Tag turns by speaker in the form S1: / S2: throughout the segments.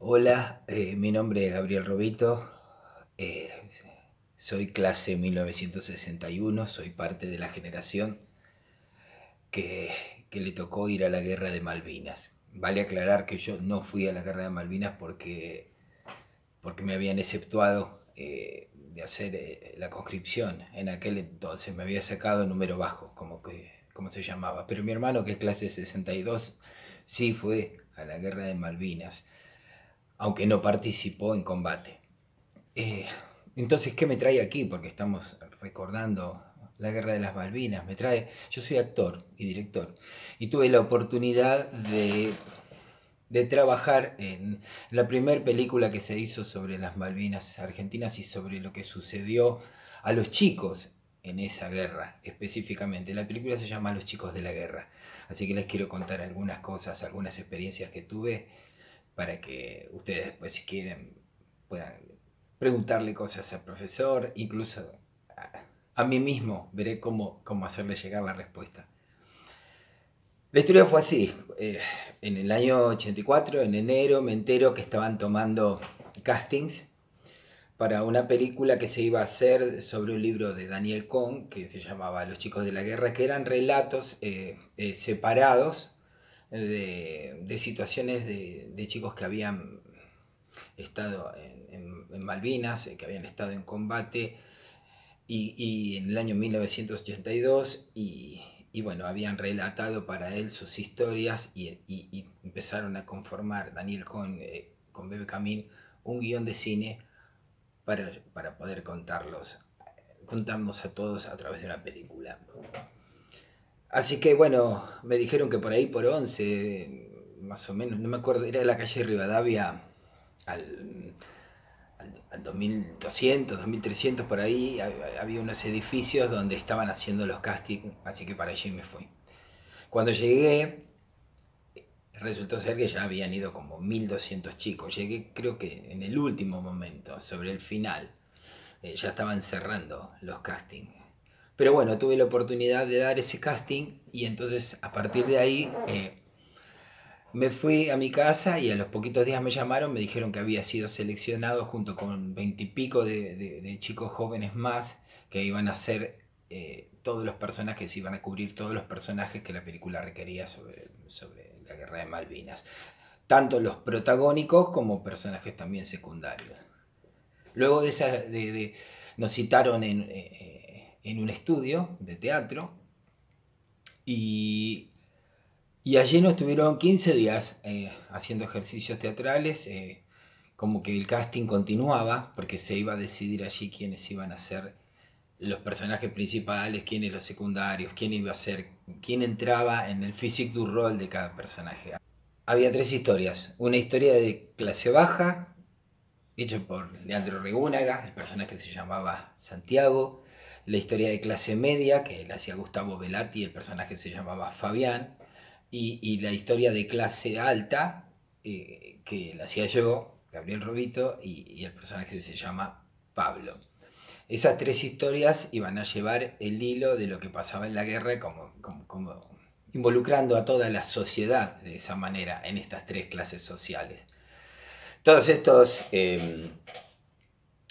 S1: Hola, mi nombre es Gabriel Robito, eh, soy clase 1961, soy parte de la generación que, que le tocó ir a la guerra de Malvinas. Vale aclarar que yo no fui a la guerra de Malvinas porque me habían exceptuado de hacer la conscripción. En aquel entonces me había sacado número bajo, como se llamaba. Pero mi hermano, que es clase 62, sí fue a la guerra de Malvinas, aunque no participó en combate. Eh, entonces, ¿qué me trae aquí? Porque estamos recordando la Guerra de las Malvinas. Yo soy actor y director y tuve la oportunidad de trabajar en la primera película que se hizo sobre las Malvinas argentinas y sobre lo que sucedió a los chicos en esa guerra específicamente. La película se llama Los chicos de la guerra. Así que les quiero contar algunas cosas, algunas experiencias que tuve para que ustedes después, si quieren, puedan preguntarle cosas al profesor, incluso a mí mismo veré cómo hacerle llegar la respuesta. La historia fue así. En el año 84, en enero, me entero que estaban tomando castings para una película que se iba a hacer sobre un libro de Daniel Cohn que se llamaba Los chicos de la guerra, que eran relatos separados de situaciones de chicos que habían estado en Malvinas, que habían estado en combate y en el año 1982 y bueno, habían relatado para él sus historias y empezaron a conformar Daniel con Bebe Camín un guión de cine para poder contarnos a todos a través de una película. Así que bueno, me dijeron que por ahí por 11 más o menos, no me acuerdo, era la calle Rivadavia al, al 2200, 2300 por ahí, había unos edificios donde estaban haciendo los castings, así que para allí me fui. Cuando llegué, resultó ser que ya habían ido como 1200 chicos. Llegué creo que en el último momento, sobre el final. Ya estaban cerrando los castings. Pero bueno, tuve la oportunidad de dar ese casting y entonces a partir de ahí me fui a mi casa y a los poquitos días me llamaron, me dijeron que había sido seleccionado junto con 20 y pico de chicos jóvenes más que iban a ser todos los personajes, iban a cubrir todos los personajes que la película requería sobre la guerra de Malvinas. Tanto los protagónicos como personajes también secundarios. Luego nos citaron en un estudio de teatro y y allí nos estuvieron 15 días haciendo ejercicios teatrales, como que el casting continuaba, porque se iba a decidir allí quiénes iban a ser los personajes principales, quiénes los secundarios, quién iba a ser, quién entraba en el physique du rol de cada personaje. Había tres historias. Una historia de clase baja, hecho por Leandro Regúnaga, el personaje se llamaba Santiago. La historia de clase media, que la hacía Gustavo Velati, el personaje se llamaba Fabián. Y la historia de clase alta, que la hacía yo, Gabriel Robito, y el personaje se llama Pablo. Esas tres historias iban a llevar el hilo de lo que pasaba en la guerra, como involucrando a toda la sociedad de esa manera en estas tres clases sociales. Todas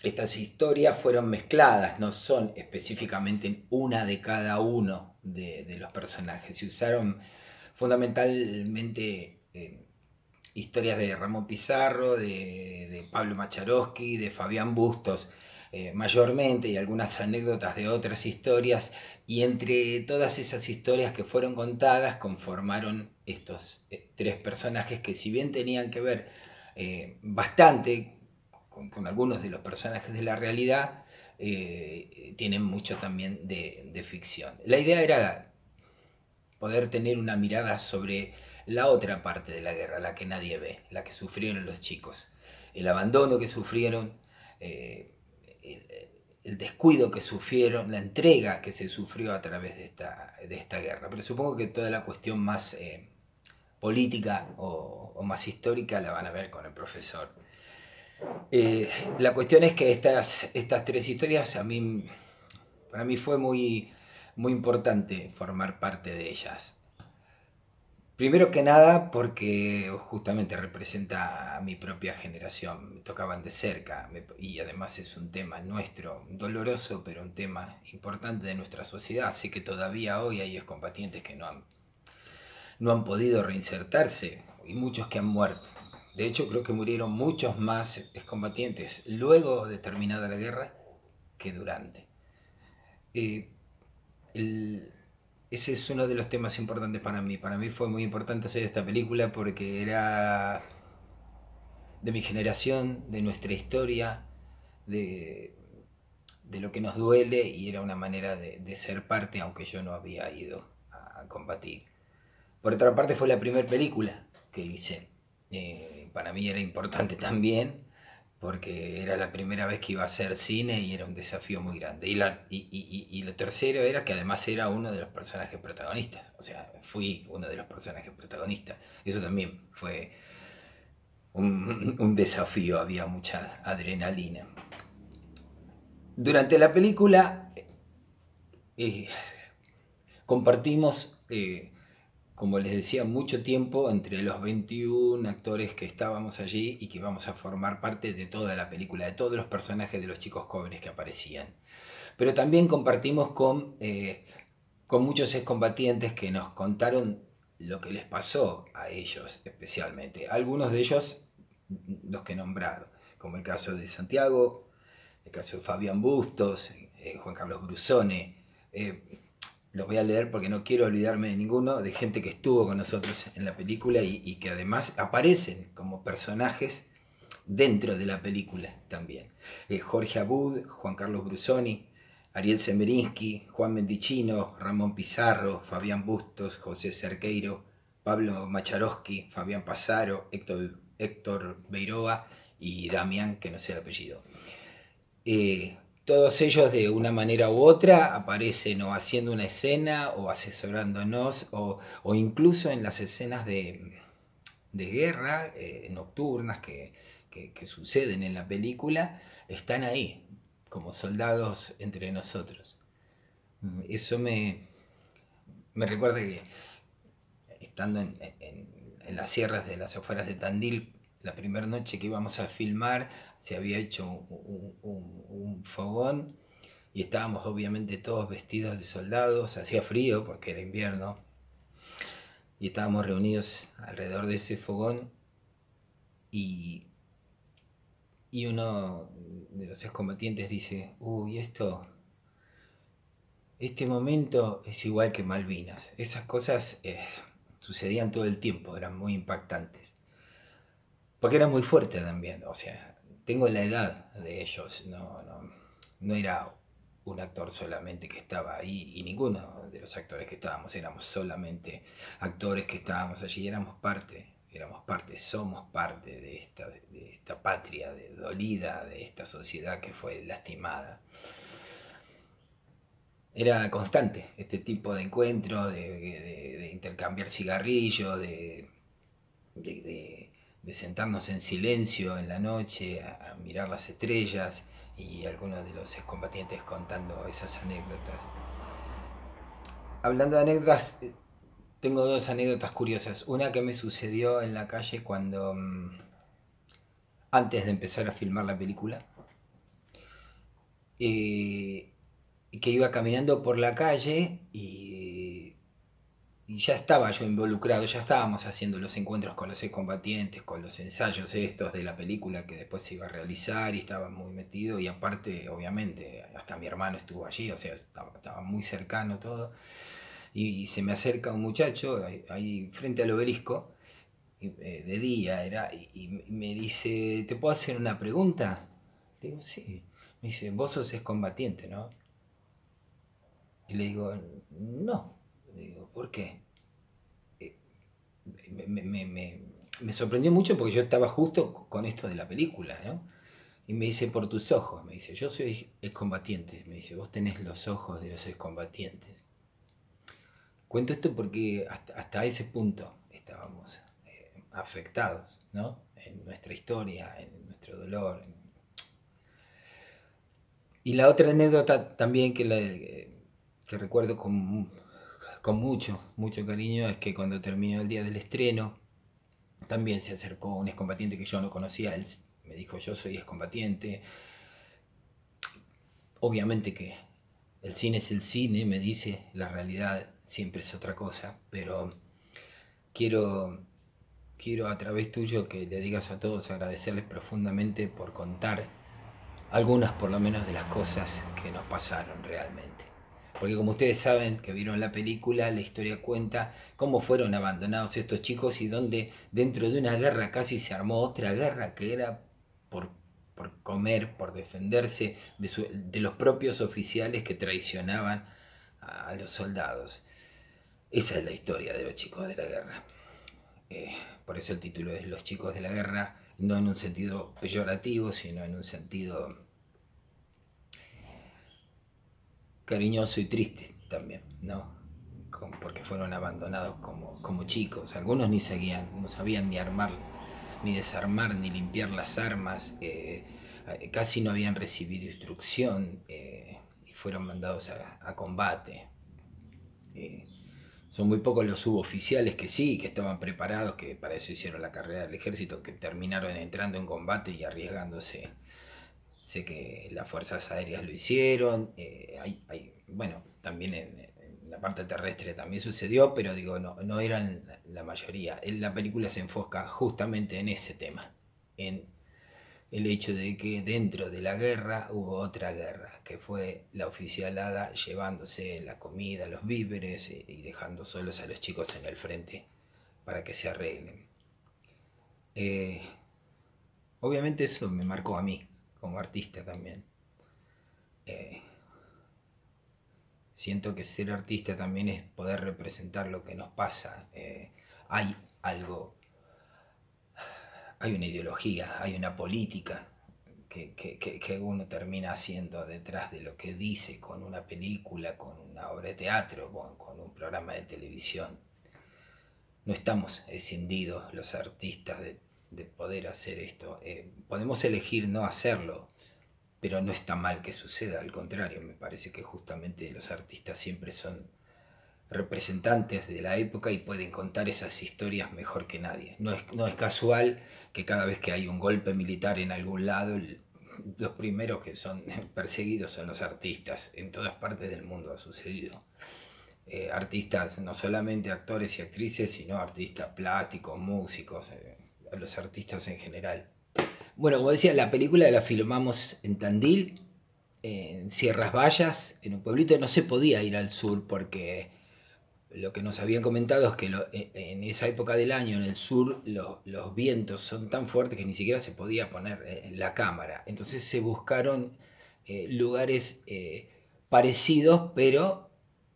S1: estas historias fueron mezcladas, no son específicamente una de cada uno de los personajes. Se usaron fundamentalmente historias de Ramón Pizarro, de Pablo Macharosky, de Fabián Bustos, mayormente, y algunas anécdotas de otras historias, y entre todas esas historias que fueron contadas conformaron estos tres personajes que, si bien tenían que ver bastante con algunos de los personajes de la realidad, tienen mucho también de ficción. La idea era poder tener una mirada sobre la otra parte de la guerra, la que nadie ve, la que sufrieron los chicos, el abandono que sufrieron, eh, el, el, descuido que sufrieron, la entrega que se sufrió a través de esta guerra. Pero supongo que toda la cuestión más política o más histórica la van a ver con el profesor. La cuestión es que estas tres historias para mí fue muy importante formar parte de ellas. Primero que nada porque justamente representa a mi propia generación, me tocaban de cerca y además es un tema nuestro, doloroso, pero un tema importante de nuestra sociedad, así que todavía hoy hay excombatientes que no han podido reinsertarse y muchos que han muerto. De hecho, creo que murieron muchos más excombatientes luego de terminada la guerra que durante. Eh, el- Ese es uno de los temas importantes para mí. Para mí fue muy importante hacer esta película porque era de mi generación, de nuestra historia, de, de lo que nos duele y era una manera de ser parte, aunque yo no había ido a combatir. Por otra parte fue la primera película que hice. Para mí era importante también porque era la primera vez que iba a hacer cine y era un desafío muy grande. Y lo tercero era que además era uno de los personajes protagonistas. O sea, fui uno de los personajes protagonistas. Eso también fue un desafío, había mucha adrenalina. Durante la película eh, compartimos, como les decía, mucho tiempo entre los 21 actores que estábamos allí y que íbamos a formar parte de toda la película, de todos los personajes de los chicos jóvenes que aparecían. Pero también compartimos con muchos excombatientes que nos contaron lo que les pasó a ellos especialmente. Algunos de ellos, los que he nombrado, como el caso de Santiago, el caso de Fabián Bustos, Juan Carlos Brusone. Los voy a leer porque no quiero olvidarme de ninguno, de gente que estuvo con nosotros en la película y que además aparecen como personajes dentro de la película también. Jorge Abud, Juan Carlos Brusoni, Ariel Semerinsky, Juan Mendicino, Ramón Pizarro, Fabián Bustos, José Cerqueiro, Pablo Macharowski, Fabián Pasaro, Héctor Beiroa y Damián, que no sé el apellido. Todos ellos de una manera u otra aparecen o haciendo una escena o asesorándonos o incluso en las escenas de guerra nocturnas que suceden en la película, están ahí como soldados entre nosotros. Eso me recuerda que estando en las sierras de las afueras de Tandil, la primera noche que íbamos a filmar, se había hecho un fogón y estábamos obviamente todos vestidos de soldados, hacía frío porque era invierno, y estábamos reunidos alrededor de ese fogón y, y uno de los excombatientes dice, uy, este momento es igual que Malvinas. Esas cosas sucedían todo el tiempo, eran muy impactantes. Porque era muy fuerte también, o sea, tengo la edad de ellos, no era un actor solamente que estaba ahí y ninguno de los actores que estábamos éramos solamente actores que estábamos allí, éramos parte, somos parte de esta patria dolida, de esta sociedad que fue lastimada. Era constante este tipo de encuentro, de intercambiar cigarrillos, de, de- de sentarnos en silencio en la noche a mirar las estrellas y algunos de los excombatientes contando esas anécdotas. Hablando de anécdotas, tengo dos anécdotas curiosas. Una que me sucedió en la calle cuando, antes de empezar a filmar la película, eh, que iba caminando por la calle y ya estaba yo involucrado, ya estábamos haciendo los encuentros con los excombatientes, con los ensayos estos de la película que después se iba a realizar y estaba muy metido y aparte, obviamente, hasta mi hermano estuvo allí, o sea, estaba muy cercano todo y se me acerca un muchacho ahí frente al obelisco, de día era, y me dice, ¿te puedo hacer una pregunta? Le digo, sí. Me dice, vos sos excombatiente, ¿no? Y le digo, no. Le digo, ¿por qué? Eh, me, me- me- Me sorprendió mucho porque yo estaba justo con esto de la película, ¿no? Y me dice, por tus ojos, me dice, yo soy excombatiente, me dice, vos tenés los ojos de los excombatientes. Cuento esto porque hasta ese punto estábamos afectados, ¿no? En nuestra historia, en nuestro dolor. Y la otra anécdota también que recuerdo con mucho cariño es que cuando terminó el día del estreno, también se acercó un excombatiente que yo no conocía, él me dijo yo soy excombatiente. Obviamente que el cine es el cine, me dice, la realidad siempre es otra cosa, pero quiero, quiero a través tuyo que le digas a todos agradecerles profundamente por contar algunas por lo menos de las cosas que nos pasaron realmente. Porque como ustedes saben, que vieron la película, la historia cuenta cómo fueron abandonados estos chicos y donde dentro de una guerra casi se armó otra guerra que era por, por comer, por defenderse de los propios oficiales que traicionaban a los soldados. Esa es la historia de los chicos de la guerra. Por eso el título es Los chicos de la guerra, no en un sentido peyorativo, sino en un sentido cariñoso y triste también, ¿no? Porque fueron abandonados como chicos. Algunos ni seguían, no sabían ni armar, ni desarmar, ni limpiar las armas. Casi no habían recibido instrucción y fueron mandados a combate. Son muy pocos los suboficiales que sí, que estaban preparados, que para eso hicieron la carrera del ejército, que terminaron entrando en combate y arriesgándose. Sé que las fuerzas aéreas lo hicieron, bueno, también en la parte terrestre también sucedió, pero digo, no eran la mayoría. La película se enfoca justamente en ese tema, en el hecho de que dentro de la guerra hubo otra guerra, que fue la oficialada llevándose la comida, los víveres y dejando solos a los chicos en el frente para que se arreglen. Eh, Obviamente eso me marcó a mí, como artista también. Eh, Siento que ser artista también es poder representar lo que nos pasa. Hay algo, hay una ideología, hay una política que uno termina haciendo detrás de lo que dice con una película, con una obra de teatro, con un programa de televisión. No estamos escindidos los artistas de poder hacer esto. Podemos elegir no hacerlo, pero no está mal que suceda, al contrario, me parece que justamente los artistas siempre son representantes de la época y pueden contar esas historias mejor que nadie. No es casual que cada vez que hay un golpe militar en algún lado, los primeros que son perseguidos son los artistas. En todas partes del mundo ha sucedido. Artistas, no solamente actores y actrices, sino artistas plásticos, músicos, los artistas en general. Bueno, como decía, la película la filmamos en Tandil, en Sierras Bayas, en un pueblito. No se podía ir al sur porque lo que nos habían comentado es que en esa época del año en el sur los vientos son tan fuertes que ni siquiera se podía poner la cámara. Entonces se buscaron lugares parecidos, pero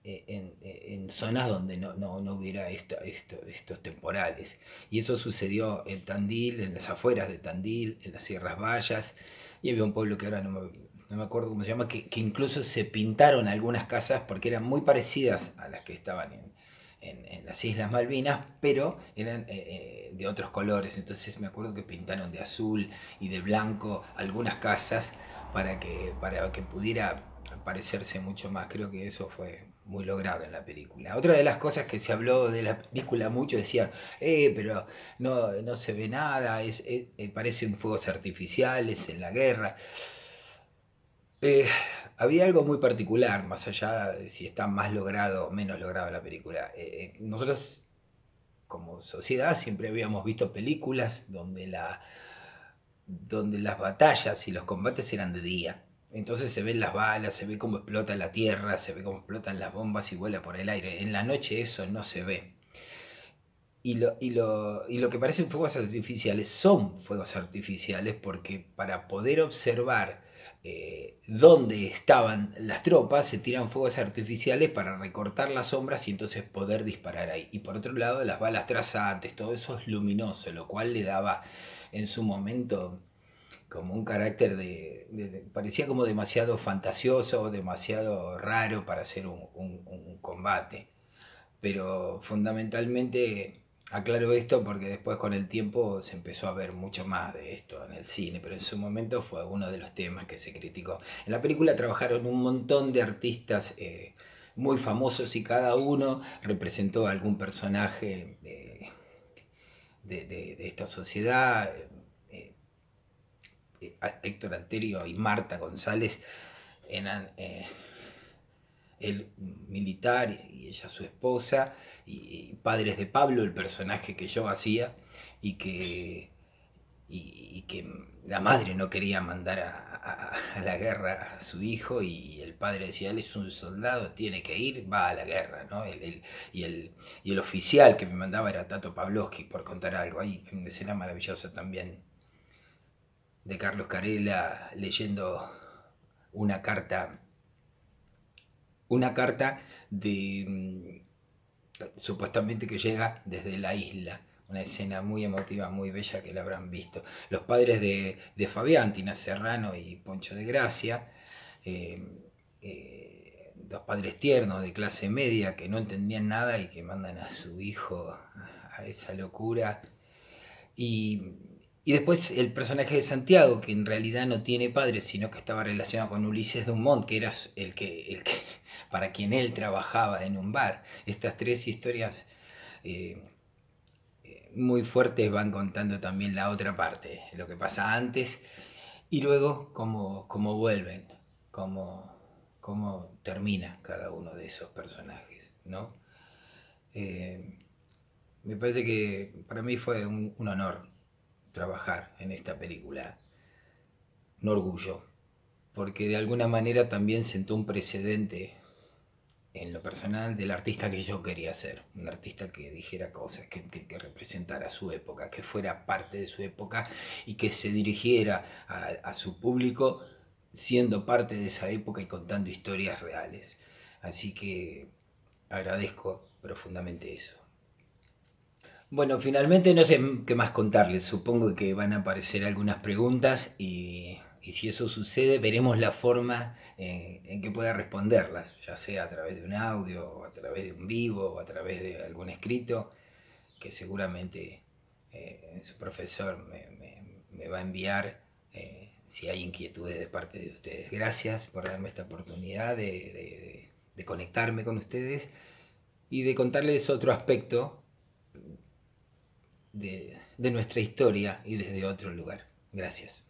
S1: en zonas donde no hubiera estos temporales. Y eso sucedió en Tandil, en las afueras de Tandil, en las Sierras Bayas, y había un pueblo que ahora no me acuerdo cómo se llama, que incluso se pintaron algunas casas porque eran muy parecidas a las que estaban en las Islas Malvinas, pero eran de otros colores. Entonces me acuerdo que pintaron de azul y de blanco algunas casas para que pudiera parecerse mucho más. Creo que eso fue muy logrado en la película. Otra de las cosas que se habló de la película mucho decían, pero no se ve nada, parecen fuegos artificiales en la guerra. Eh, Había algo muy particular, más allá de si está más logrado o menos logrado la película. Nosotros, como sociedad, siempre habíamos visto películas donde las batallas y los combates eran de día. Entonces se ven las balas, se ve cómo explota la tierra, se ve cómo explotan las bombas y vuela por el aire. En la noche eso no se ve. Y lo que parecen fuegos artificiales son fuegos artificiales porque para poder observar dónde estaban las tropas se tiran fuegos artificiales para recortar las sombras y entonces poder disparar ahí. Y por otro lado las balas trazantes, todo eso es luminoso, lo cual le daba en su momento como un carácter parecía como demasiado fantasioso, demasiado raro para hacer un combate. Pero fundamentalmente aclaro esto porque después con el tiempo se empezó a ver mucho más de esto en el cine, pero en su momento fue uno de los temas que se criticó. En la película trabajaron un montón de artistas muy famosos y cada uno representó a algún personaje de esta sociedad. Héctor Alterio y Marta González eran él militar y ella su esposa, y padres de Pablo, el personaje que yo hacía, y que la madre no quería mandar a la guerra a su hijo, y el padre decía, él es un soldado, tiene que ir, va a la guerra, ¿no? Y el oficial que me mandaba era Tato Pavlovsky, por contar algo. Hay una escena maravillosa también de Carlos Carella leyendo una carta de supuestamente que llega desde la isla, una escena muy emotiva, muy bella, que la habrán visto. Los padres de Fabián, Tina Serrano y Poncho de Gracia, dos padres tiernos de clase media que no entendían nada y que mandan a su hijo a esa locura. Y, y después el personaje de Santiago, que en realidad no tiene padre, sino que estaba relacionado con Ulises Dumont, que era el que para quien él trabajaba en un bar. Estas tres historias eh, muy fuertes van contando también la otra parte, lo que pasa antes y luego cómo vuelven, cómo termina cada uno de esos personajes, ¿no? Eh, Me parece que para mí fue un honor trabajar en esta película, un orgullo, porque de alguna manera también sentó un precedente en lo personal del artista que yo quería ser, un artista que dijera cosas, que representara su época, que fuera parte de su época y que se dirigiera a su público siendo parte de esa época y contando historias reales. Así que agradezco profundamente eso. Bueno, finalmente no sé qué más contarles. Supongo que van a aparecer algunas preguntas y si eso sucede, veremos la forma en que pueda responderlas, ya sea a través de un audio, o a través de un vivo, o a través de algún escrito, que seguramente su profesor me va a enviar si hay inquietudes de parte de ustedes. Gracias por darme esta oportunidad de conectarme con ustedes y de contarles otro aspecto de nuestra historia y desde otro lugar. Gracias.